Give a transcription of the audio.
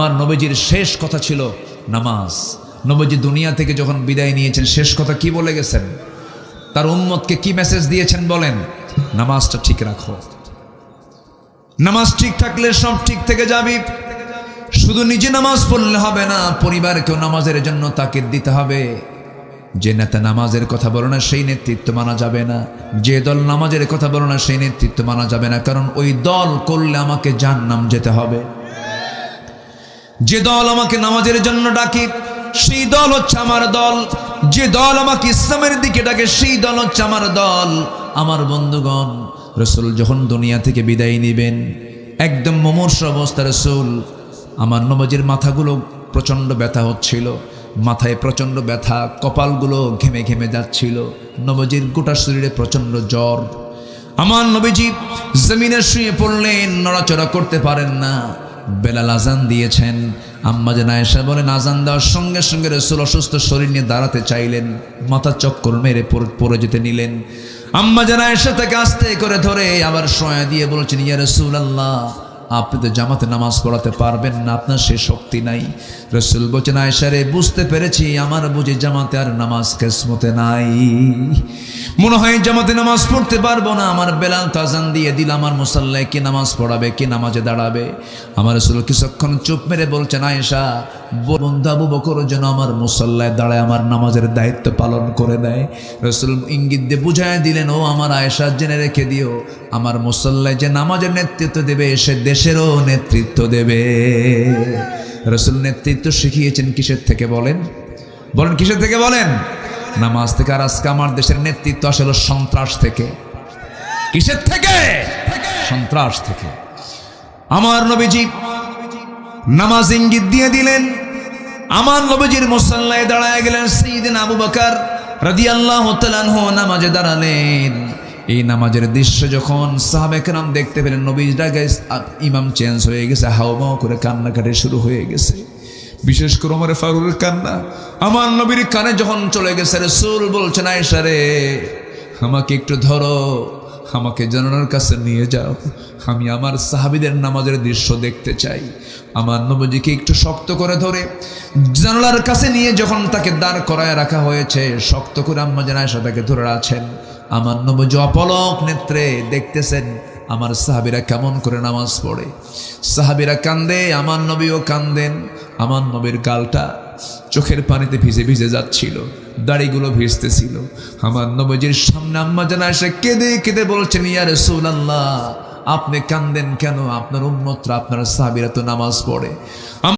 আমার নবীজির শেষ কথা ছিল নামাজ। নবীজি দুনিয়া থেকে যখন বিদায় নিয়েছেন শেষ কথা কি বলে গেছেন? তার উম্মতকে কি মেসেজ দিয়েছেন বলেন? নামাজটা ঠিক রাখো। নামাজ ঠিক থাকলে সব ঠিক থেকে যাবে। শুধু নিজে নামাজ পড়লে হবে না, পরিবারকেও নামাজের জন্য তাকিদ দিতে হবে। যে নেতা নামাজের কথা বলে না সেই নেতৃত্ব মানা যাবে না, যে দল নামাজের কথা বলে না সেই নেতৃত্ব মানা যাবে না, কারণ ওই দল করলে আমাকে জাহান্নাম যেতে হবে। যে দল আমাকে নামাজের জন্য ডাকে সেই দল হচ্ছে আমার দল, যে দল আমাকে ইসলামের দিকে ডাকে সেই দল হচ্ছে আমার দল। আমার বন্ধুগণ, রাসূল যখন দুনিয়া থেকে বিদায় নেবেন একদম মুমূর্ষু অবস্থা রাসূল, আমার নবীজির মাথাগুলো প্রচণ্ড ব্যথা হচ্ছিল, মাথায় প্রচণ্ড ব্যথা, কপালগুলো ঘেমে ঘেমে যাচ্ছিল, নবীজির গোটা শরীরে প্রচণ্ড জ্বর। আমার নবীজি জমিনে শুয়ে পড়লেন, নড়াচড়া করতে পারেন না। বেলাল আজান দিয়েছেন। আম্মা জান আয়েশা বলেন আজান দেওয়ার সঙ্গে সঙ্গে রাসূল অসুস্থ শরীর নিয়ে দাঁড়াতে চাইলেন, মাথা চক্কর মেরে পড়ে যেতে নিলেন। আম্মা জান আয়েশা তাকে আস্তে করে ধরে আবার শোয়া দিয়ে বলছেন, ইয়া রাসূলুল্লাহ, আপনি তো জামাতে নামাজ পড়াতে পারবেন না, আপনার সে শক্তি নাই। রাসূল বলছেন, আয়েশা রে, বুঝতে পেরেছি আমার বুঝি জামাতে আর নামাজ কিসমতে নাই, মনে হয় জামাতে নামাজ পড়তে পারবো না। আমার বেলাল তো আজান দিয়ে দিল, আমার মুসাল্লায় কে নামাজ পড়াবে, কে নামাজে দাঁড়াবে? আমার রাসূল কিছুক্ষণ চুপ মেরে বলছেন, আয়েশা, বন্ধু আবু বকর যেন আমার মুসাল্লায় দাঁড়ায় আমার নামাজের দায়িত্ব পালন করে দেয়। রাসূল ইঙ্গিত দিয়ে বুঝায় দিলেন, ও আমার আয়েশা, জেনে রেখে দিও, আমার মুসাল্লায় যে নামাজের নেতৃত্ব দেবে সে দেশেরও নেতৃত্ব দেবে। রাসূল নেতৃত্ব শিখিয়েছেন কিসের থেকে বলেন? বলেন কিসের থেকে বলেন? নামাজ থেকে। আর আজকে আমার দেশের নেতৃত্ব আসলে সন্ত্রাস থেকে। কিসের থেকে? সন্ত্রাস থেকে। আমার নবীজি নামাজ ইঙ্গিত দিয়ে দিলেন, আমার নবীজির মুসাল্লায় দাঁড়ায় গেলেন। সাইয়েদনা আবু বকর রাদিয়াল্লাহু তাআলা আনহু নামাজে দাঁড়ালেন। এই নামাজের দৃশ্য যখন সাহাবায়ে কেরাম দেখতে পেলেন, নবীর আগে ইমাম চেঞ্জ হয়ে গেছে, হাওমাও করে কান্নাকাটি শুরু হয়ে গেছে। বিশেষ করে ওমর ফারুকের কান্না আমার নবীর কানে যখন চলে গেছে, রাসূল বলছেন, আয়েশা রে, আমাকে একটু ধরো, আমাকে জানালার কাছে নিয়ে যাও, আমি আমার সাহাবীদের নামাজের দৃশ্য দেখতে চাই। আমার নবীজিকে একটু শক্ত করে ধরে জানালার কাছে নিয়ে যখন তাকে দাঁড় করায় রাখা হয়েছে, শক্ত করে আম্মা জান আয়েশা তাকে ধরে আছেন। আমার নবীজি অপলক নেত্রে দেখতেছেন আমার সাহাবীরা কেমন করে নামাজ পড়ে। সাহাবীরা কান্দে, আমার নবীও কান্দেন। আমার নবীর গালটা চোখের পানিতে ভিজে ভিজে যাচ্ছিল, দাড়িগুলো ভিজতেছিল। আমার নবীজির সামনে আম্মা জান আয়েশা কেঁদে কেঁদে বলছেন, ইয়া রাসূলুল্লাহ, আপনি কান্দেন কেন? আপনার উম্মতরা, আপনার সাহাবীরা তো নামাজ পড়ে।